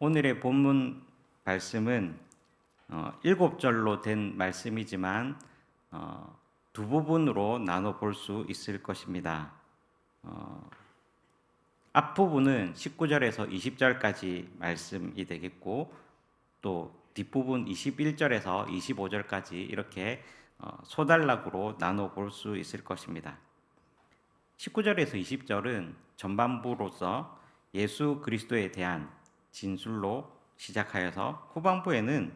오늘의 본문 말씀은 7절로 된 말씀이지만 두 부분으로 나눠 볼 수 있을 것입니다. 앞부분은 19절에서 20절까지 말씀이 되겠고, 또 뒷부분 21절에서 25절까지 이렇게 소단락으로 나눠 볼 수 있을 것입니다. 19절에서 20절은 전반부로서 예수 그리스도에 대한 진술로 시작하여서 후반부에는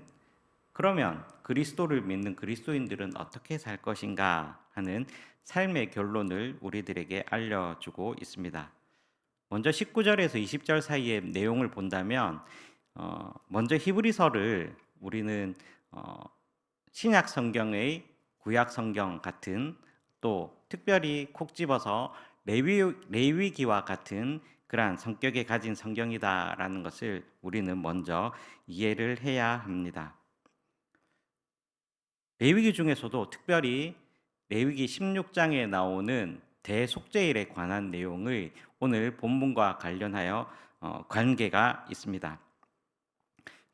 그러면 그리스도를 믿는 그리스도인들은 어떻게 살 것인가 하는 삶의 결론을 우리들에게 알려주고 있습니다. 먼저 19절에서 20절 사이의 내용을 본다면 먼저 히브리서를 우리는 신약 성경의 구약 성경 같은, 또 특별히 콕 집어서 레위기와 같은 그러한 성격에 가진 성경이다라는 것을 우리는 먼저 이해를 해야 합니다. 레위기 중에서도 특별히 레위기 16장에 나오는 대속죄일에 관한 내용의 오늘 본문과 관련하여 관계가 있습니다.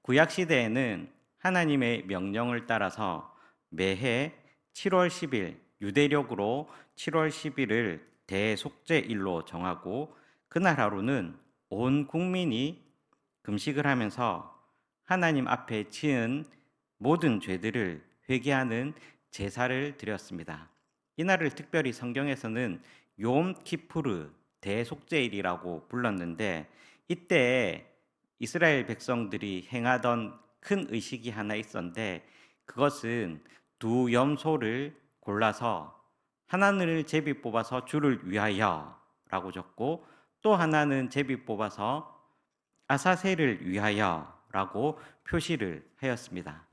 구약 시대에는 하나님의 명령을 따라서 매해 7월 10일 유대력으로 7월 10일을 대속죄일로 정하고, 그날 하루는 온 국민이 금식을 하면서 하나님 앞에 지은 모든 죄들을 회개하는 제사를 드렸습니다. 이날을 특별히 성경에서는 욤 키푸르 대속죄일이라고 불렀는데, 이때 이스라엘 백성들이 행하던 큰 의식이 하나 있었는데, 그것은 두 염소를 골라서 하나는 제비 뽑아서 주를 위하여 라고 적고, 또 하나는 제비 뽑아서 아사셀을 위하여 라고 표시를 하였습니다.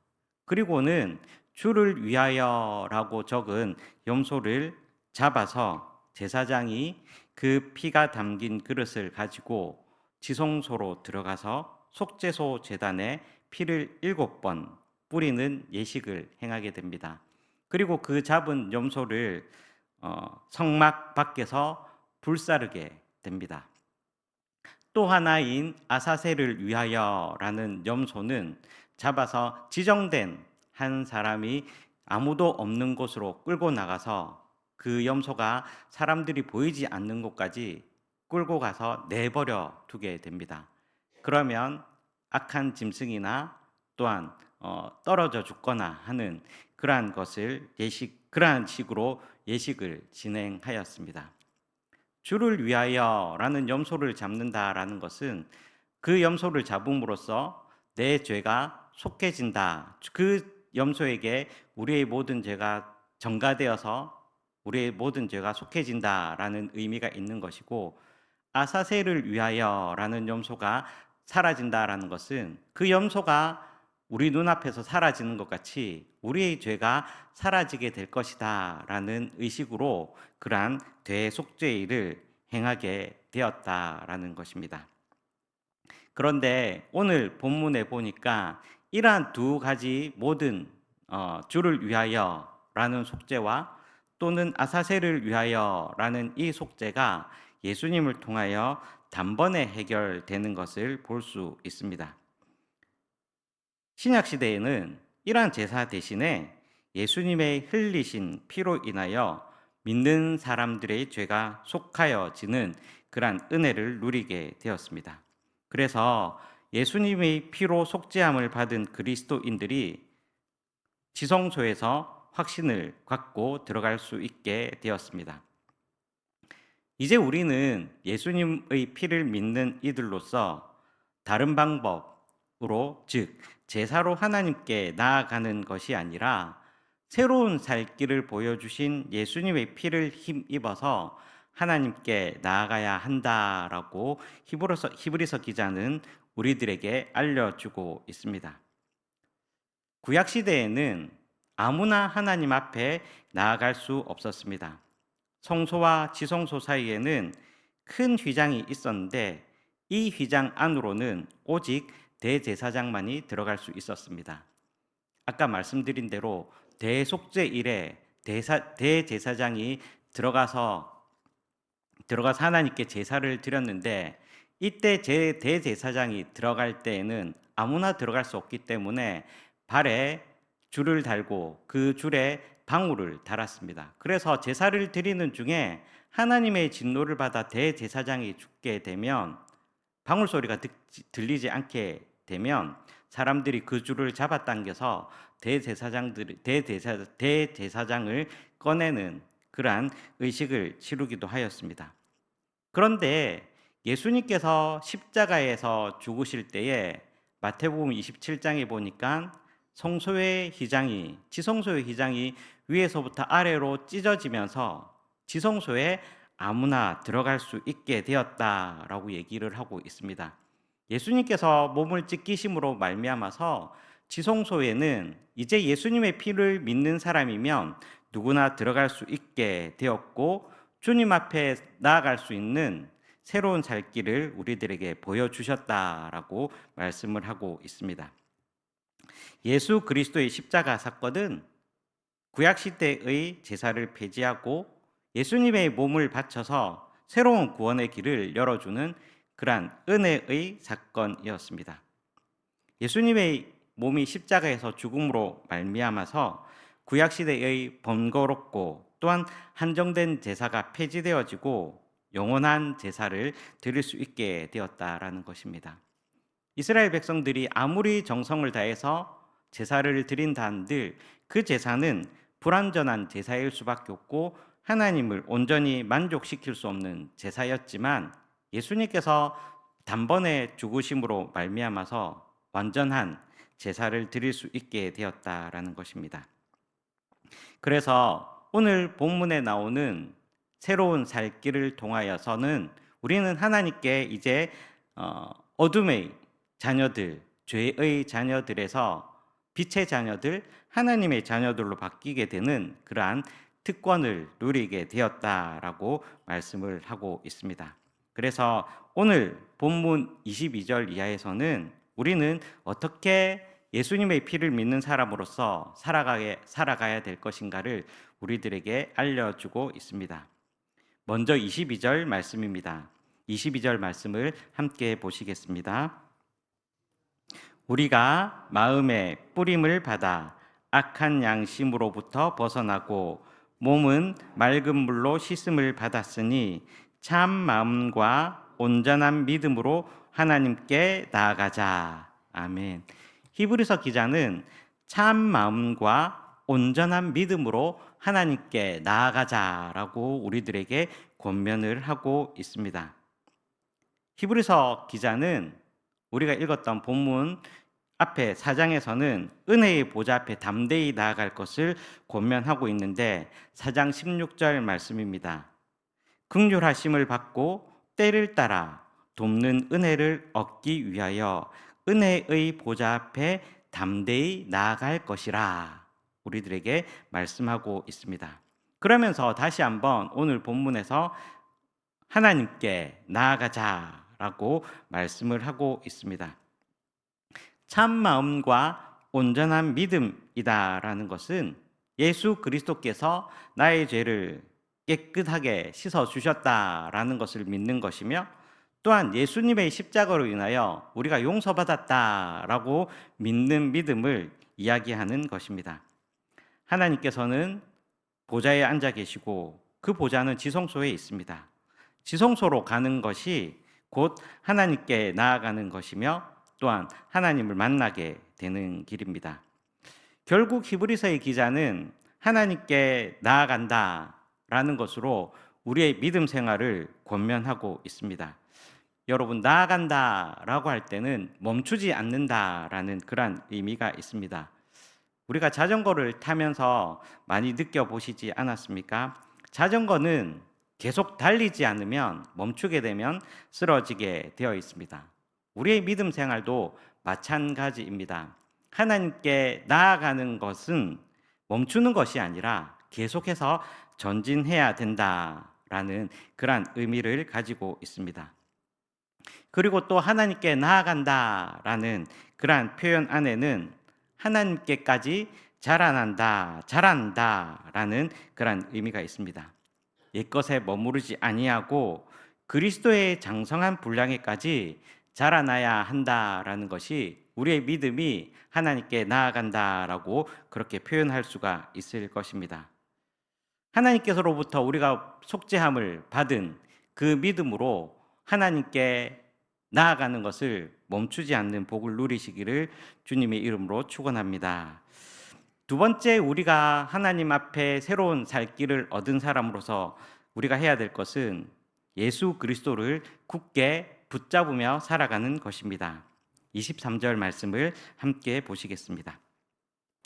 그리고는 주를 위하여 라고 적은 염소를 잡아서 제사장이 그 피가 담긴 그릇을 가지고 지성소로 들어가서 속죄소 제단에 피를 7번 뿌리는 예식을 행하게 됩니다. 그리고 그 잡은 염소를 성막 밖에서 불사르게 됩니다. 또 하나인 아사셀을 위하여라는 염소는 잡아서 지정된 한 사람이 아무도 없는 곳으로 끌고 나가서 그 염소가 사람들이 보이지 않는 곳까지 끌고 가서 내버려 두게 됩니다. 그러면 악한 짐승이나 또한 떨어져 죽거나 하는 그러한 식으로 예식을 진행하였습니다. 주를 위하여라는 염소를 잡는다라는 것은 그 염소를 잡음으로써 내 죄가 속해진다. 그 염소에게 우리의 모든 죄가 전가되어서 우리의 모든 죄가 속해진다라는 의미가 있는 것이고, 아사셀을 위하여라는 염소가 사라진다라는 것은 그 염소가 우리 눈앞에서 사라지는 것 같이 우리의 죄가 사라지게 될 것이다라는 의식으로 그러한 대속죄일을 행하게 되었다라는 것입니다. 그런데 오늘 본문에 보니까 이러한 두 가지 모든 주를 위하여라는 속죄와 또는 아사셀을 위하여라는 이 속죄가 예수님을 통하여 단번에 해결되는 것을 볼 수 있습니다. 신약 시대에는 이러한 제사 대신에 예수님의 흘리신 피로 인하여 믿는 사람들의 죄가 속하여지는 그러한 은혜를 누리게 되었습니다. 그래서 예수님의 피로 속죄함을 받은 그리스도인들이 지성소에서 확신을 갖고 들어갈 수 있게 되었습니다. 이제 우리는 예수님의 피를 믿는 이들로서 다른 방법으로, 즉 제사로 하나님께 나아가는 것이 아니라 새로운 살 길을 보여주신 예수님의 피를 힘입어서 하나님께 나아가야 한다라고 히브리서 기자는 우리들에게 알려주고 있습니다. 구약 시대에는 아무나 하나님 앞에 나아갈 수 없었습니다. 성소와 지성소 사이에는 큰 휘장이 있었는데, 이 휘장 안으로는 오직 대제사장만이 들어갈 수 있었습니다. 아까 말씀드린 대로 대속죄일에 대제사장이 들어가서 하나님께 제사를 드렸는데, 이때 대제사장이 들어갈 때에는 아무나 들어갈 수 없기 때문에 발에 줄을 달고 그 줄에 방울을 달았습니다. 그래서 제사를 드리는 중에 하나님의 진노를 받아 대제사장이 죽게 되면 방울 소리가 들리지 않게 되면 사람들이 그 줄을 잡아당겨서 대제사장을 꺼내는 그러한 의식을 치르기도 하였습니다. 그런데 예수님께서 십자가에서 죽으실 때에 마태복음 27장에 보니까 지성소의 휘장이 위에서부터 아래로 찢어지면서 지성소에 아무나 들어갈 수 있게 되었다라고 얘기를 하고 있습니다. 예수님께서 몸을 찢기심으로 말미암아서 지성소에는 이제 예수님의 피를 믿는 사람이면 누구나 들어갈 수 있게 되었고, 주님 앞에 나아갈 수 있는 새로운 살 길을 우리들에게 보여주셨다라고 말씀을 하고 있습니다. 예수 그리스도의 십자가 사건은 구약시대의 제사를 폐지하고 예수님의 몸을 바쳐서 새로운 구원의 길을 열어주는 그러한 은혜의 사건이었습니다. 예수님의 몸이 십자가에서 죽음으로 말미암아서 구약시대의 번거롭고 또한 한정된 제사가 폐지되어지고 영원한 제사를 드릴 수 있게 되었다라는 것입니다. 이스라엘 백성들이 아무리 정성을 다해서 제사를 드린다 한들 그 제사는 불완전한 제사일 수밖에 없고 하나님을 온전히 만족시킬 수 없는 제사였지만, 예수님께서 단번에 죽으심으로 말미암아서 완전한 제사를 드릴 수 있게 되었다라는 것입니다. 그래서 오늘 본문에 나오는 새로운 살 길을 통하여서는 우리는 하나님께 이제 어둠의 자녀들, 죄의 자녀들에서 빛의 자녀들, 하나님의 자녀들로 바뀌게 되는 그러한 특권을 누리게 되었다라고 말씀을 하고 있습니다. 그래서 오늘 본문 22절 이하에서는 우리는 어떻게 예수님의 피를 믿는 사람으로서 살아가야 될 것인가를 우리들에게 알려주고 있습니다. 먼저 22절 말씀입니다. 22절 말씀을 함께 보시겠습니다. 우리가 마음의 뿌림을 받아 악한 양심으로부터 벗어나고 몸은 맑은 물로 씻음을 받았으니 참 마음과 온전한 믿음으로 하나님께 나아가자. 아멘. 히브리서 기자는 참 마음과 온전한 믿음으로 하나님께 나아가자라고 우리들에게 권면을 하고 있습니다. 히브리서 기자는 우리가 읽었던 본문 앞에 4장에서는 은혜의 보좌 앞에 담대히 나아갈 것을 권면하고 있는데 4장 16절 말씀입니다. 긍휼하심을 받고 때를 따라 돕는 은혜를 얻기 위하여 은혜의 보좌 앞에 담대히 나아갈 것이라 우리들에게 말씀하고 있습니다. 그러면서 다시 한번 오늘 본문에서 하나님께 나아가자라고 말씀을 하고 있습니다. 참 마음과 온전한 믿음이다라는 것은 예수 그리스도께서 나의 죄를 깨끗하게 씻어 주셨다라는 것을 믿는 것이며, 또한 예수님의 십자가로 인하여 우리가 용서받았다라고 믿는 믿음을 이야기하는 것입니다. 하나님께서는 보좌에 앉아 계시고 그 보좌는 지성소에 있습니다. 지성소로 가는 것이 곧 하나님께 나아가는 것이며 또한 하나님을 만나게 되는 길입니다. 결국 히브리서의 기자는 하나님께 나아간다라는 것으로 우리의 믿음 생활을 권면하고 있습니다. 여러분, 나아간다라고 할 때는 멈추지 않는다라는 그런 의미가 있습니다. 우리가 자전거를 타면서 많이 느껴보시지 않았습니까? 자전거는 계속 달리지 않으면 멈추게 되면 쓰러지게 되어 있습니다. 우리의 믿음 생활도 마찬가지입니다. 하나님께 나아가는 것은 멈추는 것이 아니라 계속해서 전진해야 된다라는 그러한 의미를 가지고 있습니다. 그리고 또 하나님께 나아간다라는 그러한 표현 안에는 하나님께까지 자란다라는 그러한 의미가 있습니다. 옛것에 머무르지 아니하고 그리스도의 장성한 분량에까지 자라나야 한다라는 것이 우리의 믿음이 하나님께 나아간다라고 그렇게 표현할 수가 있을 것입니다. 하나님께서로부터 우리가 속죄함을 받은 그 믿음으로 하나님께 나아가는 것을 멈추지 않는 복을 누리시기를 주님의 이름으로 축원합니다. 두 번째, 우리가 하나님 앞에 새로운 살 길을 얻은 사람으로서 우리가 해야 될 것은 예수 그리스도를 굳게 붙잡으며 살아가는 것입니다. 23절 말씀을 함께 보시겠습니다.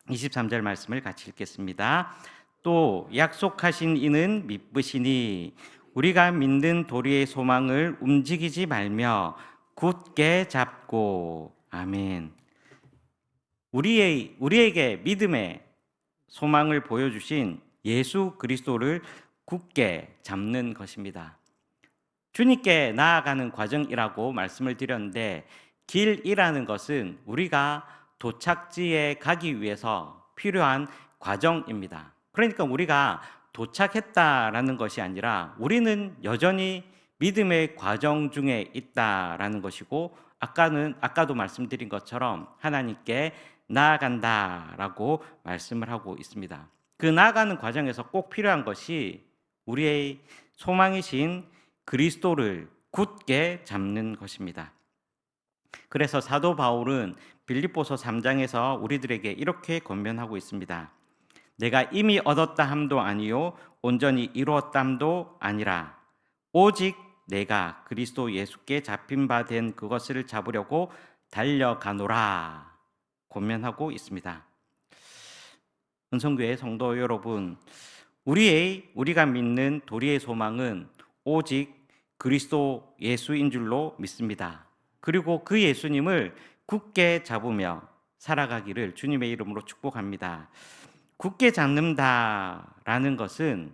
23절 말씀을 같이 읽겠습니다. 또 약속하신 이는 믿으시니 우리가 믿는 도리의 소망을 움직이지 말며 굳게 잡고. 아멘. 우리에게 믿음의 소망을 보여주신 예수 그리스도를 굳게 잡는 것입니다. 주님께 나아가는 과정이라고 말씀을 드렸는데, 길이라는 것은 우리가 도착지에 가기 위해서 필요한 과정입니다. 그러니까 우리가 도착했다라는 것이 아니라 우리는 여전히 믿음의 과정 중에 있다라는 것이고, 아까도 말씀드린 것처럼 하나님께 나아간다라고 말씀을 하고 있습니다. 그 나아가는 과정에서 꼭 필요한 것이 우리의 소망이신 그리스도를 굳게 잡는 것입니다. 그래서 사도 바울은 빌립보서 3장에서 우리들에게 이렇게 권면하고 있습니다. 내가 이미 얻었다 함도 아니요 온전히 이루었다 함도 아니라 오직 내가 그리스도 예수께 잡힌 바 된 그것을 잡으려고 달려가노라 권면하고 있습니다. 은성교회 성도 여러분, 우리가 믿는 도리의 소망은 오직 그리스도 예수인 줄로 믿습니다. 그리고 그 예수님을 굳게 잡으며 살아가기를 주님의 이름으로 축복합니다. 굳게 잡는다라는 것은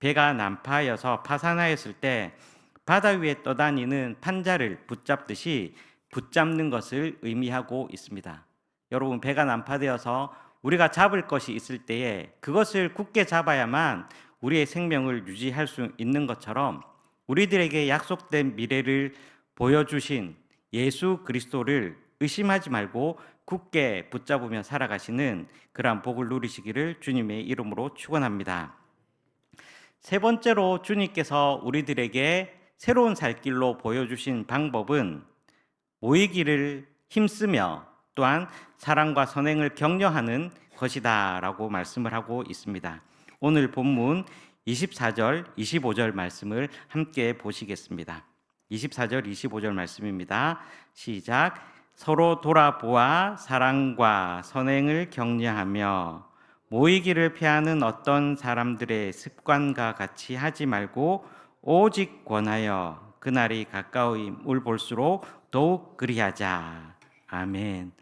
배가 난파하여서 파산하였을 때 바다 위에 떠다니는 판자를 붙잡듯이 붙잡는 것을 의미하고 있습니다. 여러분, 배가 난파되어서 우리가 잡을 것이 있을 때에 그것을 굳게 잡아야만 우리의 생명을 유지할 수 있는 것처럼 우리들에게 약속된 미래를 보여주신 예수 그리스도를 의심하지 말고 굳게 붙잡으며 살아가시는 그러한 복을 누리시기를 주님의 이름으로 축원합니다. 세 번째로 주님께서 우리들에게 새로운 살 길로 보여주신 방법은 모이기를 힘쓰며 또한 사랑과 선행을 격려하는 것이다 라고 말씀을 하고 있습니다. 오늘 본문 24절, 25절 말씀을 함께 보시겠습니다. 24절, 25절 말씀입니다. 시작. 서로 돌아보아 사랑과 선행을 격려하며 모이기를 피하는 어떤 사람들의 습관과 같이 하지 말고 오직 권하여 그날이 가까움을 볼수록 더욱 그리하자. 아멘.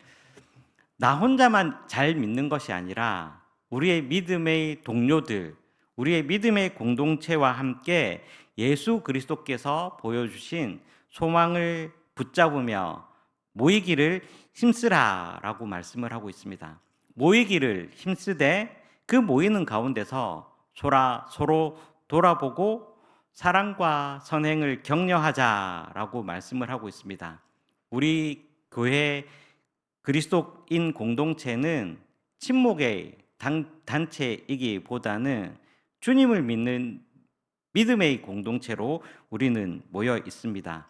나 혼자만 잘 믿는 것이 아니라 우리의 믿음의 동료들, 우리의 믿음의 공동체와 함께 예수 그리스도께서 보여주신 소망을 붙잡으며 모이기를 힘쓰라라고 말씀을 하고 있습니다. 모이기를 힘쓰되 그 모이는 가운데서 서로 돌아보고 사랑과 선행을 격려하자라고 말씀을 하고 있습니다. 우리 교회 그리스도인 공동체는 친목의 단체이기보다는 주님을 믿는 믿음의 공동체로 우리는 모여 있습니다.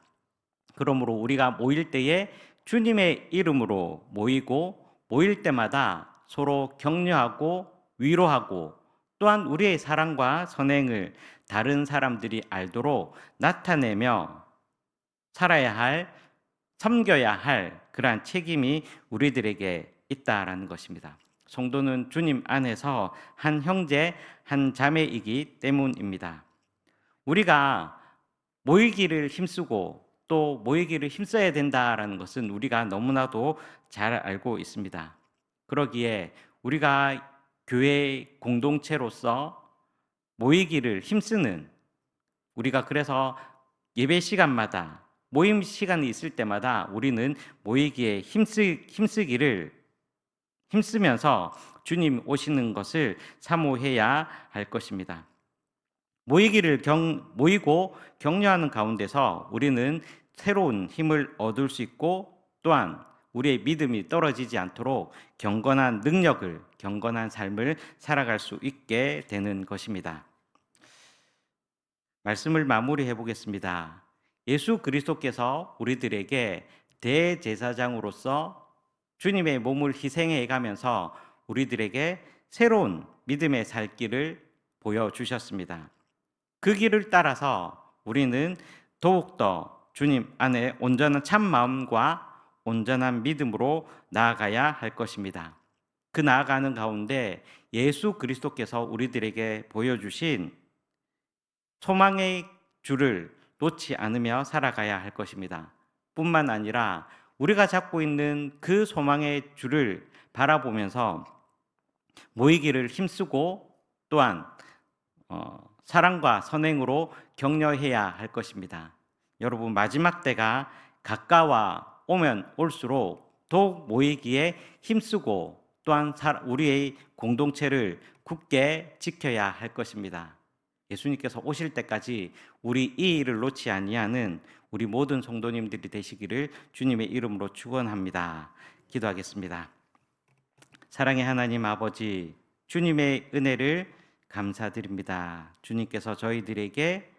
그러므로 우리가 모일 때에 주님의 이름으로 모이고 모일 때마다 서로 격려하고 위로하고 또한 우리의 사랑과 선행을 다른 사람들이 알도록 나타내며 살아야 할, 섬겨야 할 그러한 책임이 우리들에게 있다라는 것입니다. 성도는 주님 안에서 한 형제, 한 자매이기 때문입니다. 우리가 모이기를 힘쓰고 또 모이기를 힘써야 된다라는 것은 우리가 너무나도 잘 알고 있습니다. 그러기에 우리가 교회 공동체로서 모이기를 힘쓰는, 우리가 그래서 예배 시간마다 모임 시간이 있을 때마다 우리는 모이기에 힘쓰면서 주님 오시는 것을 사모해야 할 것입니다. 모이고 격려하는 가운데서 우리는 새로운 힘을 얻을 수 있고 또한 우리의 믿음이 떨어지지 않도록 경건한 삶을 살아갈 수 있게 되는 것입니다. 말씀을 마무리해 보겠습니다. 예수 그리스도께서 우리들에게 대제사장으로서 주님의 몸을 희생해 가면서 우리들에게 새로운 믿음의 살 길을 보여주셨습니다. 그 길을 따라서 우리는 더욱더 주님 안에 온전한 참 마음과 온전한 믿음으로 나아가야 할 것입니다. 그 나아가는 가운데 예수 그리스도께서 우리들에게 보여주신 소망의 줄을 놓지 않으며 살아가야 할 것입니다. 뿐만 아니라 우리가 잡고 있는 그 소망의 줄을 바라보면서 모이기를 힘쓰고 또한 사랑과 선행으로 격려해야 할 것입니다. 여러분, 마지막 때가 가까워 오면 올수록 더욱 모이기에 힘쓰고 또한 우리의 공동체를 굳게 지켜야 할 것입니다. 예수님께서 오실 때까지 우리 이 일을 놓지 아니하는 우리 모든 성도님들이 되시기를 주님의 이름으로 축원합니다. 기도하겠습니다. 사랑의 하나님 아버지, 주님의 은혜를 감사드립니다. 주님께서 저희들에게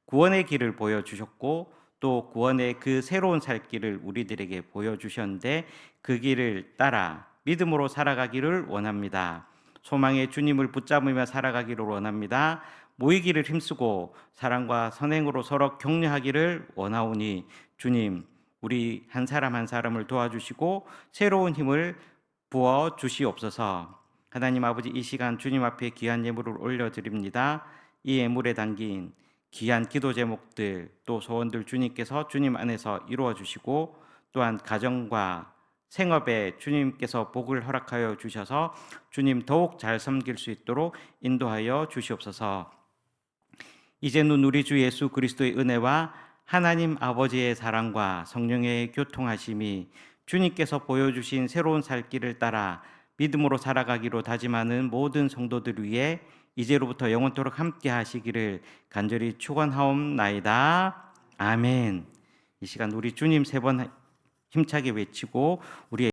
구원의 길을 보여주셨고 또 구원의 그 새로운 살 길을 우리들에게 보여주셨는데 그 길을 따라 믿음으로 살아가기를 원합니다. 소망의 주님을 붙잡으며 살아가기를 원합니다. 모이기를 힘쓰고 사랑과 선행으로 서로 격려하기를 원하오니 주님, 우리 한 사람 한 사람을 도와주시고 새로운 힘을 부어 주시옵소서. 하나님 아버지, 이 시간 주님 앞에 귀한 예물을 올려드립니다. 이 예물에 담긴 귀한 기도 제목들 또 소원들 주님께서 주님 안에서 이루어 주시고 또한 가정과 생업에 주님께서 복을 허락하여 주셔서 주님 더욱 잘 섬길 수 있도록 인도하여 주시옵소서. 이제는 우리 주 예수 그리스도의 은혜와 하나님 아버지의 사랑과 성령의 교통하심이 주님께서 보여주신 새로운 살 길을 따라 믿음으로 살아가기로 다짐하는 모든 성도들 위해 이제로부터 영원토록 함께 하시기를 간절히 축원하옵나이다. 아멘. 이 시간 우리 주님 세 번 힘차게 외치고 우리의